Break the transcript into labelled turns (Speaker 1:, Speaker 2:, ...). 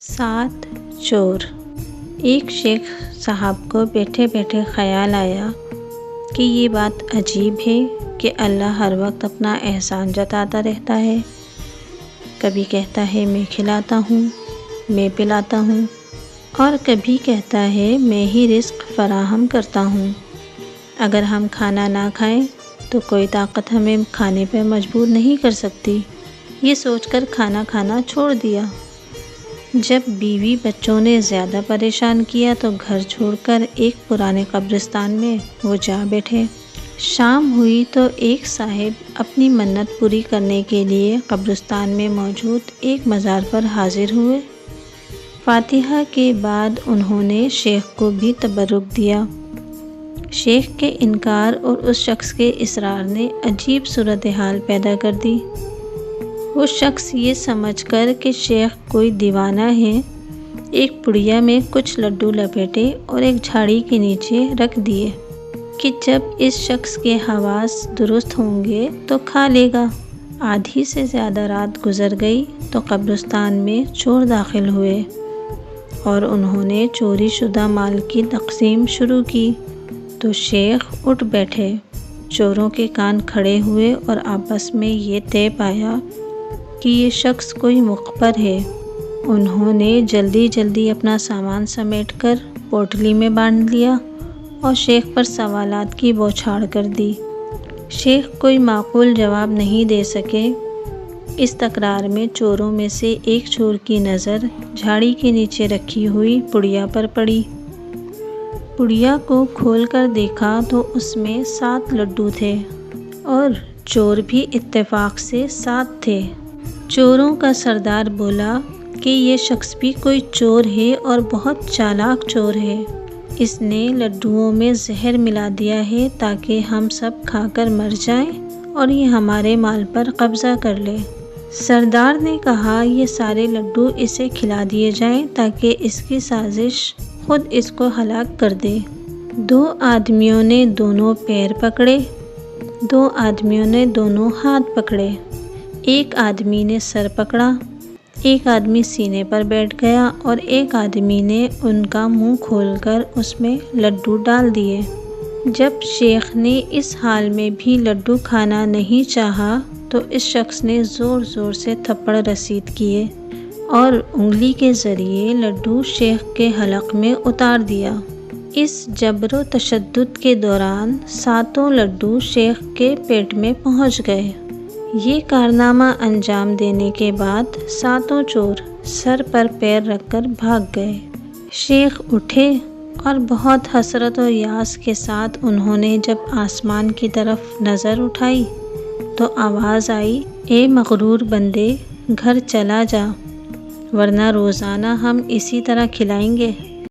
Speaker 1: 7 चोर। एक शेख साहब को बैठे बैठे ख़याल आया कि ये बात अजीब है कि अल्लाह हर वक्त अपना एहसान जताता रहता है। कभी कहता है मैं खिलाता हूँ, मैं पिलाता हूँ, और कभी कहता है मैं ही रिज़्क़ फ़राहम करता हूँ। अगर हम खाना ना खाएं तो कोई ताकत हमें खाने पर मजबूर नहीं कर सकती। ये सोचकर खाना खाना छोड़ दिया। जब बीवी बच्चों ने ज़्यादा परेशान किया तो घर छोड़कर एक पुराने कब्रिस्तान में वो जा बैठे। शाम हुई तो एक साहिब अपनी मन्नत पूरी करने के लिए कब्रिस्तान में मौजूद एक मज़ार पर हाजिर हुए। फातिहा के बाद उन्होंने शेख को भी तबर्रुक दिया। शेख के इनकार और उस शख्स के इसरार ने अजीब सूरत हाल पैदा कर दी। वो शख्स ये समझकर कि शेख कोई दीवाना है, एक पुड़िया में कुछ लड्डू लपेटे और एक झाड़ी के नीचे रख दिए कि जब इस शख्स के हवास दुरुस्त होंगे तो खा लेगा। आधी से ज़्यादा रात गुजर गई तो कब्रिस्तान में चोर दाखिल हुए और उन्होंने चोरी शुदा माल की तकसीम शुरू की। तो शेख उठ बैठे। चोरों के कान खड़े हुए और आपस में ये तय पाया कि ये शख्स कोई मुखबर है। उन्होंने जल्दी जल्दी अपना सामान समेटकर पोटली में बांध लिया और शेख पर सवालात की बौछार कर दी। शेख कोई माकूल जवाब नहीं दे सके। इस तकरार में चोरों में से एक चोर की नज़र झाड़ी के नीचे रखी हुई पुड़िया पर पड़ी। पुड़िया को खोलकर देखा तो उसमें 7 लड्डू थे और चोर भी इत्तेफाक से 7 थे। चोरों का सरदार बोला कि ये शख्स भी कोई चोर है और बहुत चालाक चोर है। इसने लड्डुओं में जहर मिला दिया है ताकि हम सब खाकर मर जाएं और ये हमारे माल पर कब्ज़ा कर ले। सरदार ने कहा ये सारे लड्डू इसे खिला दिए जाएं ताकि इसकी साजिश खुद इसको हलाक कर दे। 2 आदमियों ने दोनों पैर पकड़े, 2 आदमियों ने दोनों हाथ पकड़े। एक आदमी ने सर पकड़ा, एक आदमी सीने पर बैठ गया और एक आदमी ने उनका मुंह खोलकर उसमें लड्डू डाल दिए। जब शेख ने इस हाल में भी लड्डू खाना नहीं चाहा तो इस शख्स ने ज़ोर ज़ोर से थप्पड़ रसीद किए और उंगली के ज़रिए लड्डू शेख के हलक में उतार दिया। इस जबर तशद्दुद के दौरान 7 लड्डू शेख के पेट में पहुंच गए। ये कारनामा अंजाम देने के बाद 7 चोर सर पर पैर रखकर भाग गए। शेख उठे और बहुत हसरत और यास के साथ उन्होंने जब आसमान की तरफ नज़र उठाई तो आवाज़ आई, ए मगरूर बंदे, घर चला जा, वरना रोज़ाना हम इसी तरह खिलाएंगे।